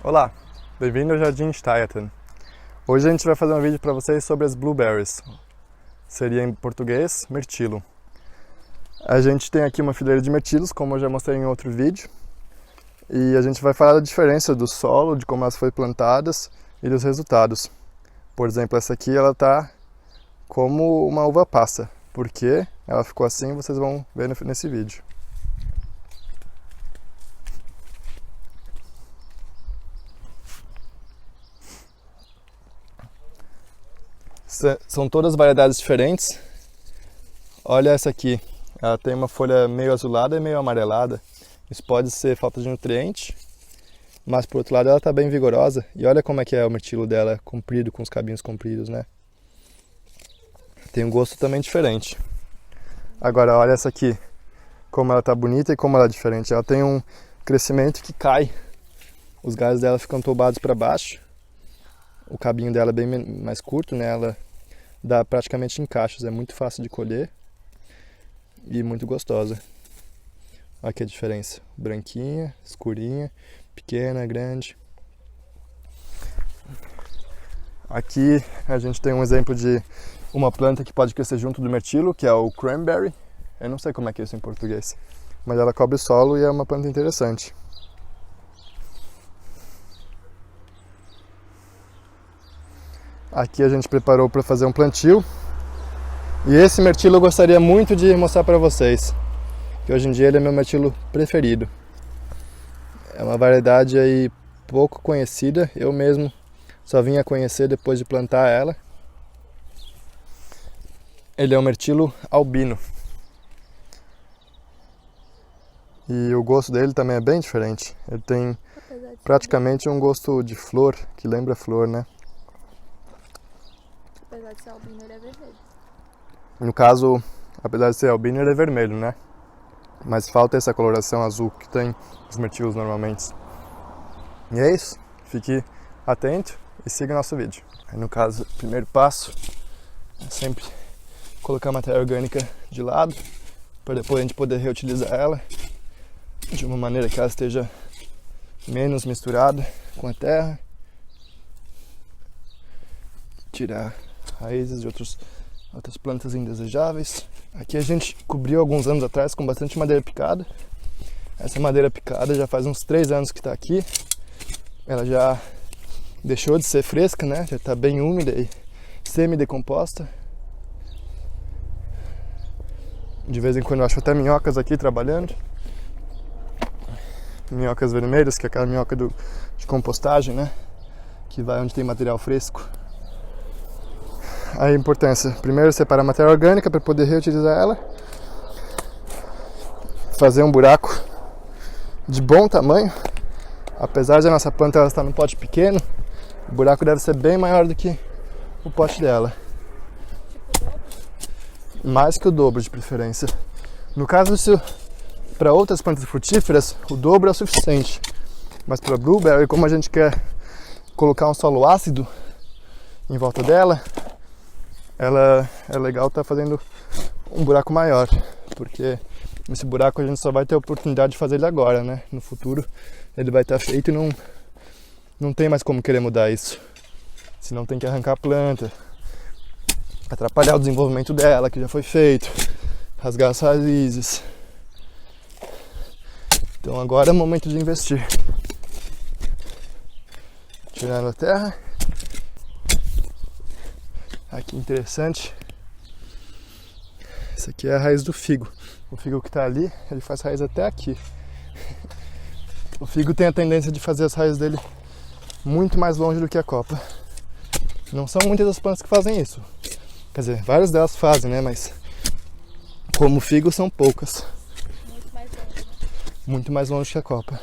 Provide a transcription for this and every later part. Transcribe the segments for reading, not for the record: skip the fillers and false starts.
Olá, bem-vindo ao Jardim Stuyatan. Hoje a gente vai fazer um vídeo para vocês sobre as blueberries. Seria em português, mirtilo. A gente tem aqui uma fileira de mirtilos, como eu já mostrei em outro vídeo. E a gente vai falar da diferença do solo, de como elas foram plantadas e dos resultados. Por exemplo, essa aqui ela tá como uma uva passa. Por que ela ficou assim, vocês vão ver nesse vídeo. São todas variedades diferentes. Olha essa aqui, ela tem uma folha meio azulada e meio amarelada. Isso pode ser falta de nutriente, mas por outro lado ela está bem vigorosa. E olha como é que é o mirtilo dela, comprido, com os cabinhos compridos, né? Tem um gosto também diferente. Agora olha essa aqui, como ela está bonita e como ela é diferente. Ela tem um crescimento que cai, os galhos dela ficam tobados para baixo. O cabinho dela é bem mais curto, né? Ela dá praticamente em cachos, é muito fácil de colher e muito gostosa. Olha que a diferença, branquinha, escurinha, pequena, grande. Aqui a gente tem um exemplo de uma planta que pode crescer junto do mirtilo, que é o cranberry. Eu não sei como é que é isso em português, mas ela cobre o solo e é uma planta interessante. Aqui a gente preparou para fazer um plantio. E esse mirtilo eu gostaria muito de mostrar para vocês, que hoje em dia ele é meu mirtilo preferido. É uma variedade aí pouco conhecida, eu mesmo só vim a conhecer depois de plantar ela. Ele é um mirtilo albino. E o gosto dele também é bem diferente. Ele tem praticamente um gosto de flor, que lembra flor, né? Apesar de ser albino, ele é vermelho. No caso, apesar de ser albino, ele é vermelho, né? Mas falta essa coloração azul que tem os mirtilos normalmente. E é isso. Fique atento e siga o nosso vídeo. Aí, no caso, o primeiro passo é sempre colocar a matéria orgânica de lado, para depois a gente poder reutilizar ela de uma maneira que ela esteja menos misturada com a terra. Tirar raízes de outras plantas indesejáveis. Aqui a gente cobriu alguns anos atrás com bastante madeira picada. Essa madeira picada já faz uns 3 anos que está aqui. Ela já deixou de ser fresca, né? Já está bem úmida e semi-decomposta. De vez em quando eu acho até minhocas aqui trabalhando. Minhocas vermelhas, que é aquela minhoca de compostagem, né? Que vai onde tem material fresco. A importância, primeiro separar a matéria orgânica para poder reutilizar ela, fazer um buraco de bom tamanho. Apesar de a nossa planta estar num pote pequeno, o buraco deve ser bem maior do que o pote dela. Mais que o dobro de preferência. No caso, para outras plantas frutíferas, o dobro é o suficiente. Mas para blueberry, como a gente quer colocar um solo ácido em volta dela, ela é legal estar fazendo um buraco maior, porque esse buraco a gente só vai ter a oportunidade de fazer ele agora, né? No futuro ele vai estar feito e não tem mais como querer mudar isso. Senão tem que arrancar a planta, atrapalhar o desenvolvimento dela, que já foi feito, rasgar as raízes. Então agora é o momento de investir. Tirar a terra. Aqui interessante, essa aqui é a raiz do figo. O figo que está ali, ele faz raiz até aqui. O figo tem a tendência de fazer as raízes dele muito mais longe do que a copa. Não são muitas as plantas que fazem isso. Quer dizer, várias delas fazem, né? Mas como o figo são poucas. Muito mais longe, né? Muito mais longe que a copa.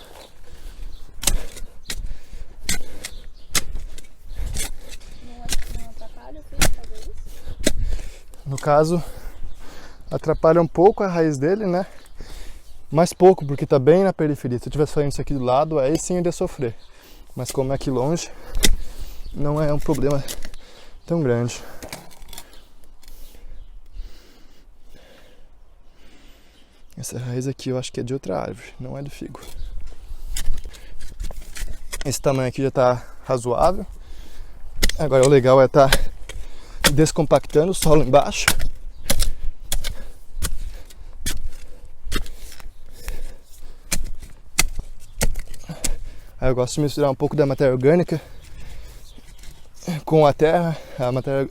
Não atrapalha o filho fazer isso? No caso, atrapalha um pouco a raiz dele, né? Mas pouco, porque tá bem na periferia. Se eu tivesse fazendo isso aqui do lado, aí sim eu ia sofrer. Mas como é aqui longe, não é um problema tão grande. Essa raiz aqui eu acho que é de outra árvore, não é do figo. Esse tamanho aqui já está razoável. Agora o legal é estar descompactando o solo embaixo. Aí eu gosto de misturar um pouco da matéria orgânica com a terra, a matéria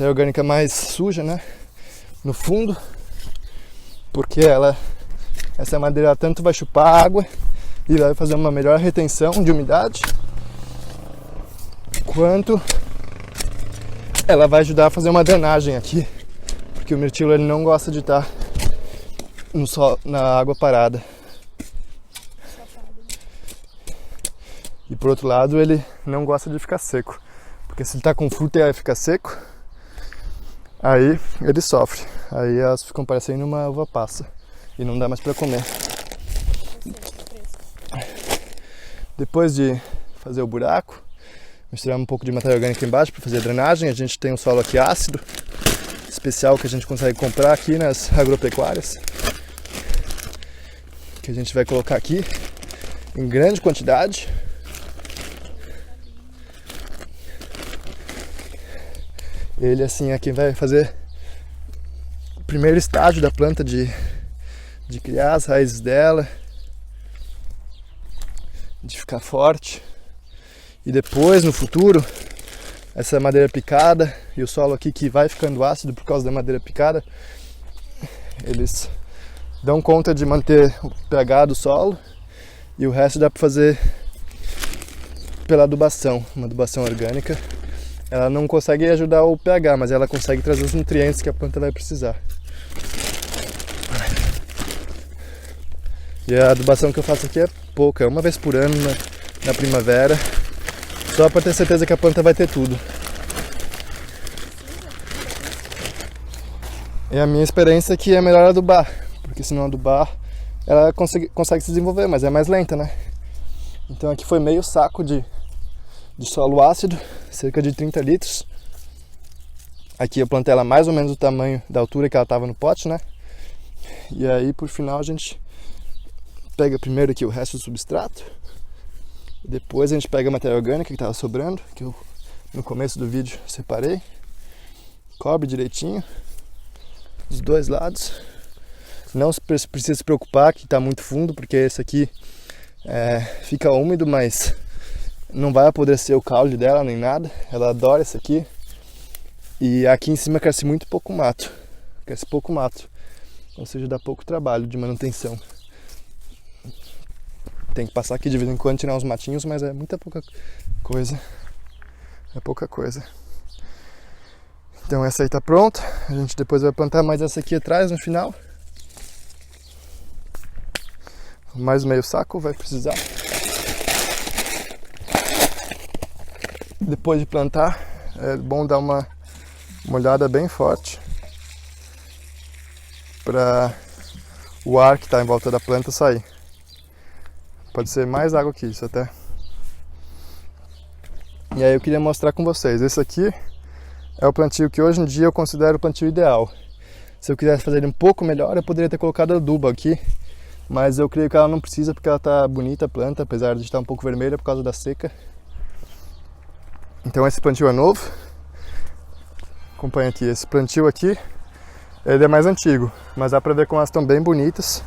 orgânica mais suja, né, no fundo, porque essa madeira tanto vai chupar água e vai fazer uma melhor retenção de umidade, quanto ela vai ajudar a fazer uma drenagem aqui, porque o mirtilo ele não gosta de estar na água parada. E por outro lado, ele não gosta de ficar seco, porque se ele está com fruta e aí fica seco, aí ele sofre. Aí elas ficam parecendo uma uva passa e não dá mais para comer. Depois de fazer o buraco, misturar um pouco de matéria orgânica embaixo para fazer a drenagem. A gente tem um solo aqui ácido, especial, que a gente consegue comprar aqui nas agropecuárias, que a gente vai colocar aqui em grande quantidade. Ele assim é quem vai fazer o primeiro estágio da planta de criar as raízes dela, de ficar forte. E depois, no futuro, essa madeira picada e o solo aqui que vai ficando ácido por causa da madeira picada, eles dão conta de manter o pH do solo, e o resto dá para fazer pela adubação, uma adubação orgânica. Ela não consegue ajudar o pH, mas ela consegue trazer os nutrientes que a planta vai precisar. E a adubação que eu faço aqui é pouca, é uma vez por ano na primavera, só para ter certeza que a planta vai ter tudo. E a minha experiência é que é melhor adubar, porque se não adubar, ela consegue se desenvolver, mas é mais lenta, né? Então aqui foi meio saco de solo ácido, cerca de 30 litros. Aqui eu plantei ela mais ou menos do tamanho, da altura que ela estava no pote, né? E aí por final a gente pega primeiro aqui o resto do substrato, depois a gente pega a matéria orgânica que estava sobrando, que eu no começo do vídeo separei, cobre direitinho dos dois lados. Não precisa se preocupar que está muito fundo, porque esse aqui fica úmido, mas não vai apodrecer o caule dela nem nada. Ela adora isso aqui. E aqui em cima cresce muito pouco mato. Cresce pouco mato. Ou seja, dá pouco trabalho de manutenção. Tem que passar aqui de vez em quando, tirar uns matinhos, mas é muita pouca coisa. É pouca coisa. Então essa aí tá pronta. A gente depois vai plantar mais essa aqui atrás no final. Mais meio saco vai precisar. Depois de plantar, é bom dar uma molhada bem forte para o ar que está em volta da planta sair. Pode ser mais água que isso até. E aí eu queria mostrar com vocês. Esse aqui é o plantio que hoje em dia eu considero o plantio ideal. Se eu quisesse fazer ele um pouco melhor, eu poderia ter colocado adubo aqui. Mas eu creio que ela não precisa, porque ela está bonita a planta, apesar de estar um pouco vermelha por causa da seca. Então esse plantio é novo. Acompanha aqui, esse plantio aqui, ele é mais antigo, mas dá pra ver como elas estão bem bonitas.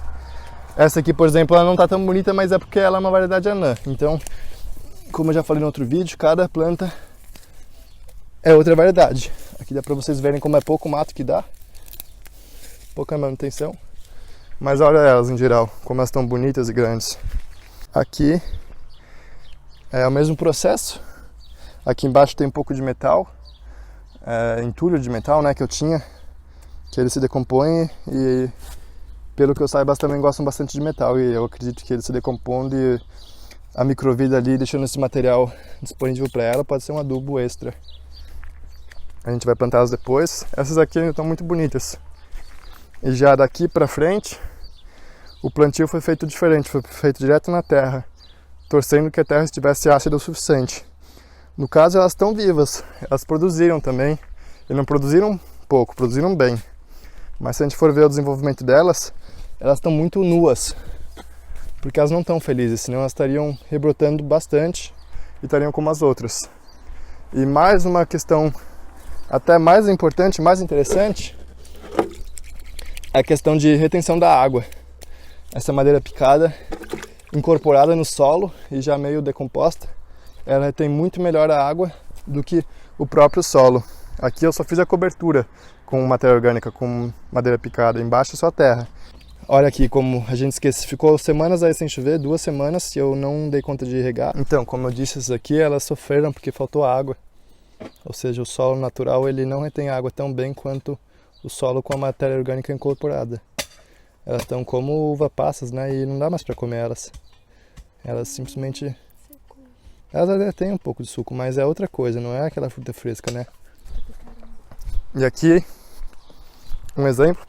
Essa aqui, por exemplo, ela não tá tão bonita, mas é porque ela é uma variedade anã. Então, como eu já falei no outro vídeo, cada planta é outra variedade. Aqui dá pra vocês verem como é pouco mato que dá, pouca manutenção. Mas olha elas em geral, como elas estão bonitas e grandes. Aqui é o mesmo processo. Aqui embaixo tem um pouco de metal, entulho de metal, né, que eu tinha, que ele se decompõe, e pelo que eu saiba, elas também gostam bastante de metal, e eu acredito que ele se decompondo e a microvida ali, deixando esse material disponível para ela, pode ser um adubo extra. A gente vai plantá-las depois. Essas aqui ainda estão muito bonitas. E já daqui para frente, o plantio foi feito diferente, foi feito direto na terra, torcendo que a terra estivesse ácida o suficiente. No caso, elas estão vivas, elas produziram também, e não produziram pouco, produziram bem. Mas se a gente for ver o desenvolvimento delas, elas estão muito nuas, porque elas não estão felizes, senão elas estariam rebrotando bastante e estariam como as outras. E mais uma questão até mais importante, mais interessante, é a questão de retenção da água. Essa madeira picada, incorporada no solo e já meio decomposta, ela retém muito melhor a água do que o próprio solo. Aqui eu só fiz a cobertura com matéria orgânica, com madeira picada, embaixo é só terra. Olha aqui como a gente esquece, ficou semanas aí sem chover, 2 semanas, e eu não dei conta de regar. Então, como eu disse, essas aqui elas sofreram porque faltou água. Ou seja, o solo natural ele não retém água tão bem quanto o solo com a matéria orgânica incorporada. Elas estão como uva passas, né? E não dá mais para comer elas. Elas simplesmente... Elas até têm um pouco de suco, mas é outra coisa, não é aquela fruta fresca, né? E aqui, um exemplo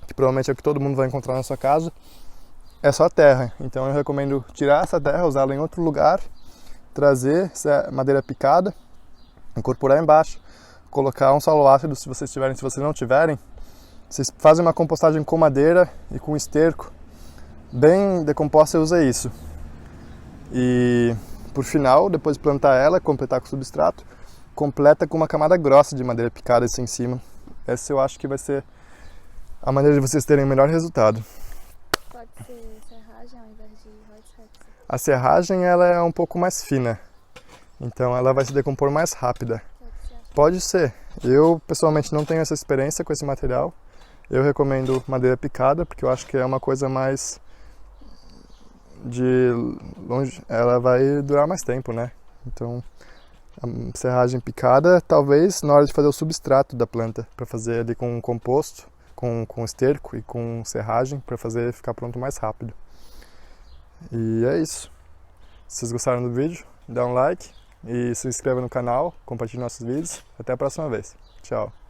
que provavelmente é o que todo mundo vai encontrar na sua casa, é só terra. Então eu recomendo tirar essa terra, usá-la em outro lugar, trazer essa madeira picada, incorporar embaixo, colocar um solo ácido se vocês tiverem, se vocês não tiverem, vocês fazem uma compostagem com madeira e com esterco, bem decomposta, e usa isso. E por final, depois de plantar ela, completar com substrato, completa com uma camada grossa de madeira picada assim em cima. Essa eu acho que vai ser a maneira de vocês terem o melhor resultado. Pode ser serragem ao invés de Rhodes. A serragem ela é um pouco mais fina, então ela vai se decompor mais rápida. Pode ser. Eu pessoalmente não tenho essa experiência com esse material. Eu recomendo madeira picada, porque eu acho que é uma coisa mais de longe, ela vai durar mais tempo, né? Então, a serragem picada, talvez na hora de fazer o substrato da planta, para fazer ali com composto, com esterco e com serragem, para fazer ficar pronto mais rápido. E é isso. Se vocês gostaram do vídeo, dá um like e se inscreva no canal, compartilhe nossos vídeos. Até a próxima vez. Tchau!